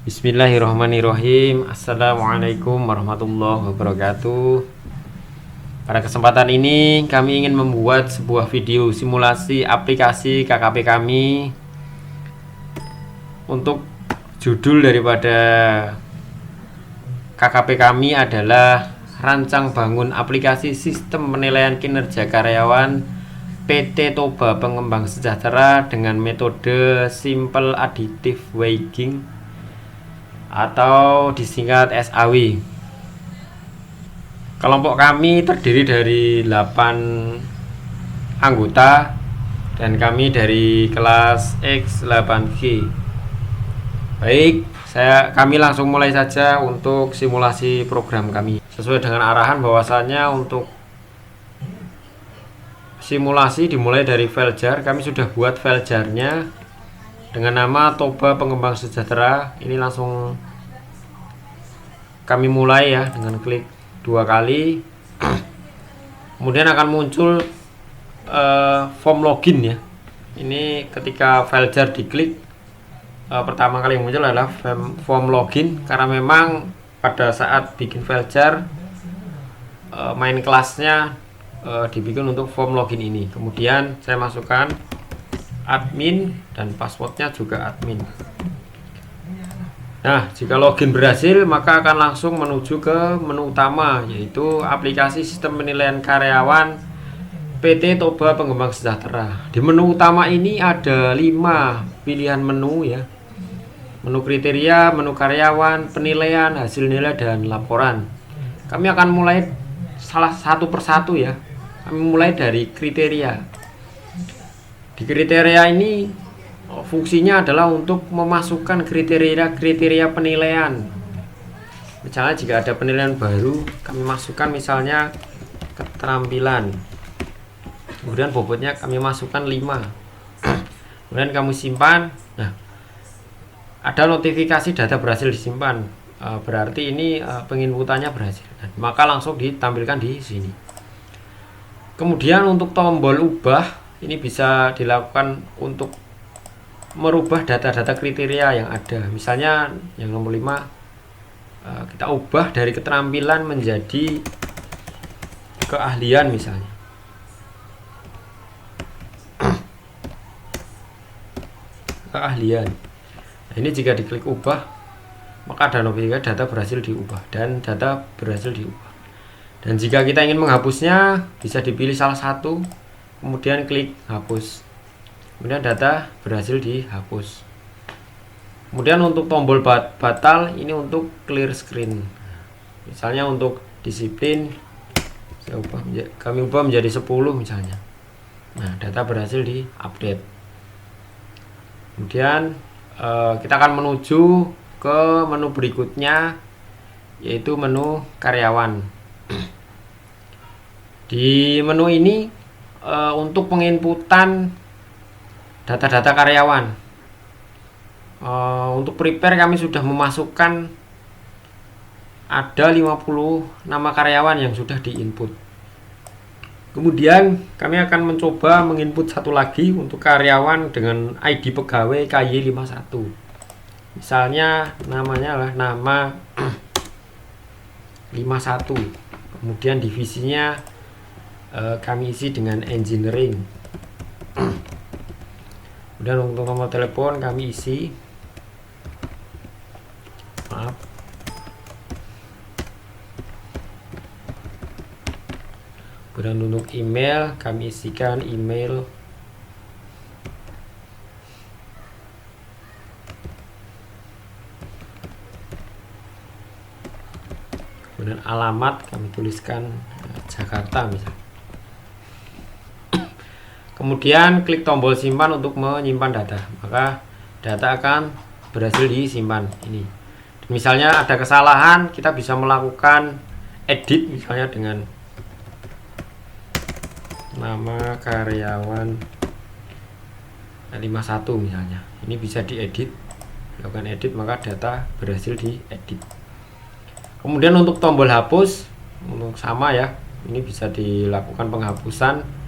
Bismillahirrahmanirrahim. Assalamualaikum warahmatullahi wabarakatuh. Pada kesempatan ini kami ingin membuat sebuah video simulasi aplikasi KKP kami. Untuk judul daripada KKP kami adalah Rancang Bangun Aplikasi Sistem Penilaian Kinerja Karyawan PT Toba Pengembang Sejahtera dengan metode Simple Additive Weighing atau disingkat SAW. Kelompok kami terdiri dari 8 anggota dan kami dari kelas X8G. Baik, kami langsung mulai saja untuk simulasi program kami. Sesuai dengan arahan bahwasannya untuk simulasi dimulai dari file jar. Kami sudah buat file jarnya dengan nama Toba Pengembang Sejahtera. Ini langsung kami mulai ya dengan klik 2 kali. Kemudian akan muncul form login ya. Ini ketika file jar diklik, pertama kali yang muncul adalah form login, karena memang pada saat bikin file jar main kelasnya dibikin untuk form login ini. Kemudian saya masukkan admin dan passwordnya juga admin. Nah, jika login berhasil maka akan langsung menuju ke menu utama, yaitu aplikasi sistem penilaian karyawan PT Toba Pengembang Sejahtera. Di menu utama ini ada 5 pilihan menu ya. Menu kriteria, menu karyawan, penilaian, hasil nilai, dan laporan. Kami akan mulai salah satu persatu ya. Kami mulai dari kriteria. Di kriteria ini fungsinya adalah untuk memasukkan kriteria penilaian. Misalnya jika ada penilaian baru, kami masukkan misalnya keterampilan. Kemudian bobotnya kami masukkan 5. Kemudian kami simpan. Nah, ada notifikasi data berhasil disimpan. Berarti ini penginputannya berhasil. Nah, maka langsung ditampilkan di sini. Kemudian untuk tombol ubah ini bisa dilakukan untuk merubah data-data kriteria yang ada. Misalnya yang nomor 5, kita ubah dari keterampilan menjadi keahlian misalnya. Keahlian. Nah, ini jika diklik ubah, maka ada notifikasi data berhasil diubah dan data berhasil diubah. Dan jika kita ingin menghapusnya, bisa dipilih salah satu, kemudian klik hapus. Kemudian data berhasil dihapus. Kemudian untuk tombol batal ini untuk clear screen. Misalnya untuk disiplin kami ubah menjadi 10 misalnya. Nah, data berhasil diupdate. Kemudian kita akan menuju ke menu berikutnya, yaitu menu karyawan. Di menu ini untuk penginputan data-data karyawan, untuk prepare kami sudah memasukkan ada 50 nama karyawan yang sudah diinput. Kemudian kami akan mencoba menginput satu lagi untuk karyawan dengan ID pegawai KY51. Misalnya namanya adalah nama 51. Kemudian divisinya kami isi dengan engineering. Kemudian untuk nomor telepon kami isi, Kemudian untuk email kami isikan email. Kemudian alamat kami tuliskan Jakarta misalnya. Kemudian klik tombol simpan untuk menyimpan data, maka data akan berhasil disimpan ini. Misalnya ada kesalahan, kita bisa melakukan edit misalnya dengan nama karyawan 51 misalnya. Ini bisa diedit, lakukan edit, maka data berhasil diedit. Kemudian untuk tombol hapus, untuk sama ya, ini bisa dilakukan penghapusan,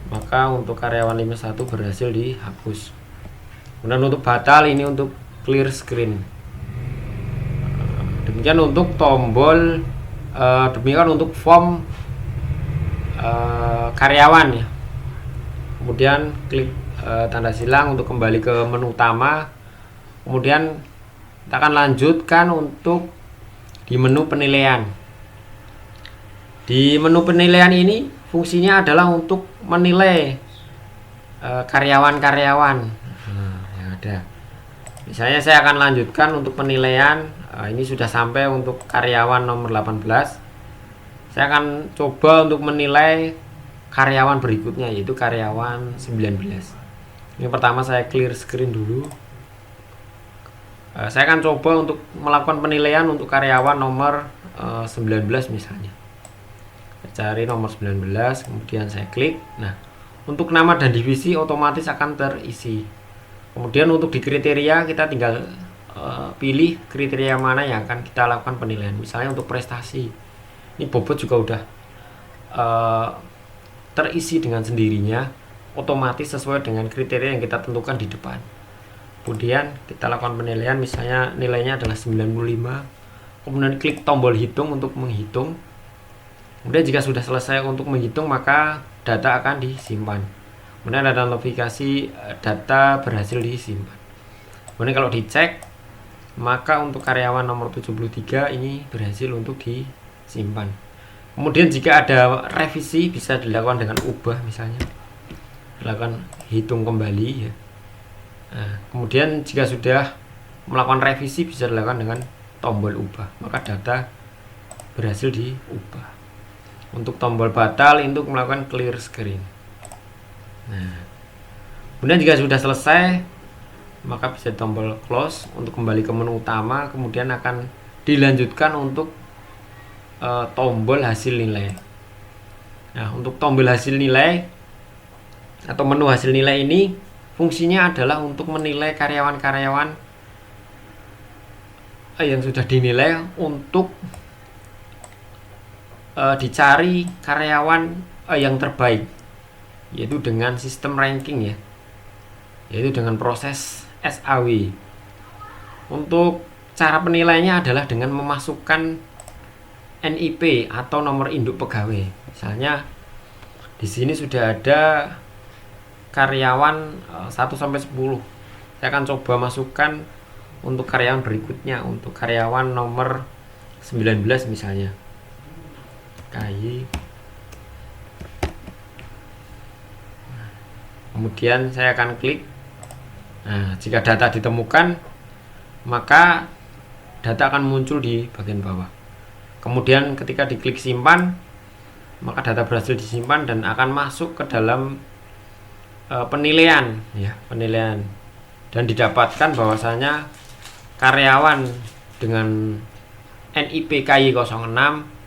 maka untuk karyawan 51 berhasil dihapus. Kemudian untuk batal ini untuk clear screen. Demikian untuk tombol demikian untuk form karyawan ya. Kemudian klik tanda silang untuk kembali ke menu utama. Kemudian kita akan lanjutkan untuk di menu penilaian. Di menu penilaian ini fungsinya adalah untuk menilai karyawan-karyawan yang ada. Misalnya saya akan lanjutkan untuk penilaian. Ini sudah sampai untuk karyawan nomor 18. Saya akan coba untuk menilai karyawan berikutnya, yaitu karyawan 19. Ini pertama saya clear screen dulu. Saya akan coba untuk melakukan penilaian untuk karyawan nomor 19 misalnya. Saya cari nomor 19, kemudian saya klik. Nah, untuk nama dan divisi otomatis akan terisi. Kemudian untuk di kriteria kita tinggal pilih kriteria mana yang akan kita lakukan penilaian. Misalnya untuk prestasi, ini bobot juga udah terisi dengan sendirinya, otomatis sesuai dengan kriteria yang kita tentukan di depan. Kemudian kita lakukan penilaian, misalnya nilainya adalah 95. Kemudian klik tombol hitung untuk menghitung. Kemudian jika sudah selesai untuk menghitung, maka data akan disimpan. Kemudian ada notifikasi data berhasil disimpan. Kemudian kalau dicek, maka untuk karyawan nomor 73 ini berhasil untuk disimpan. Kemudian jika ada revisi bisa dilakukan dengan ubah, misalnya dilakukan hitung kembali ya. Nah, kemudian jika sudah melakukan revisi bisa dilakukan dengan tombol ubah, maka data berhasil diubah. Untuk tombol batal untuk melakukan clear screen. Nah, kemudian jika sudah selesai, maka bisa tombol close untuk kembali ke menu utama. Kemudian akan dilanjutkan untuk tombol hasil nilai. Nah, untuk tombol hasil nilai atau menu hasil nilai ini fungsinya adalah untuk menilai karyawan-karyawan yang sudah dinilai, untuk dicari karyawan yang terbaik, yaitu dengan sistem ranking ya, yaitu dengan proses SAW. Untuk cara penilaiannya adalah dengan memasukkan NIP atau nomor induk pegawai. Misalnya di sini sudah ada karyawan 1 sampai 10. Saya akan coba masukkan untuk karyawan berikutnya, untuk karyawan nomor 19 misalnya. KY. Kemudian saya akan klik. Nah, jika data ditemukan, maka data akan muncul di bagian bawah. Kemudian ketika diklik simpan, maka data berhasil disimpan dan akan masuk ke dalam penilaian ya, penilaian, dan didapatkan bahwasanya karyawan dengan NIP KY06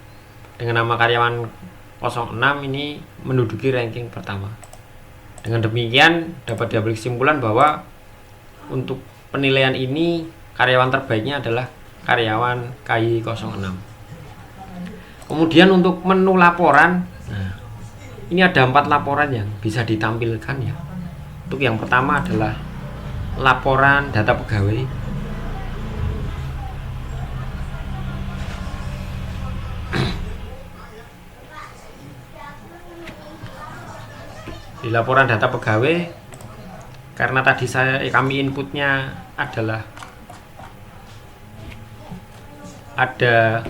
dengan nama karyawan 06 ini menduduki ranking pertama. Dengan demikian dapat diambil kesimpulan bahwa untuk penilaian ini karyawan terbaiknya adalah karyawan KY06. Kemudian untuk menu laporan, nah, ini ada 4 laporan yang bisa ditampilkan ya. Untuk yang pertama adalah laporan data pegawai. Di laporan data pegawai, karena tadi kami inputnya adalah ada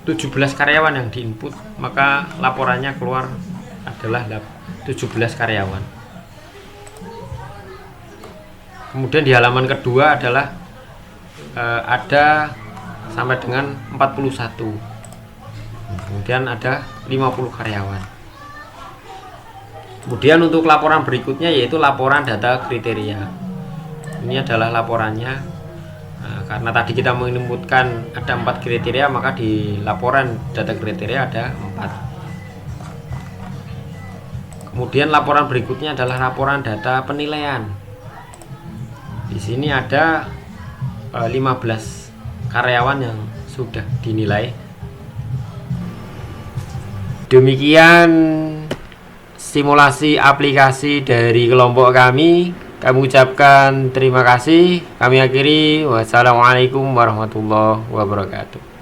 17 karyawan yang diinput, maka laporannya keluar adalah 17 karyawan. Kemudian di halaman kedua adalah ada sampai dengan 41. Kemudian ada 50 karyawan. Kemudian untuk laporan berikutnya yaitu laporan data kriteria. Ini adalah laporannya. Nah, karena tadi kita menginputkan ada 4 kriteria, maka di laporan data kriteria ada 4. Kemudian laporan berikutnya adalah laporan data penilaian. Di sini ada 15 karyawan yang sudah dinilai. Demikian simulasi aplikasi dari kelompok kami. Kami ucapkan terima kasih. Kami akhiri. Wassalamualaikum warahmatullahi wabarakatuh.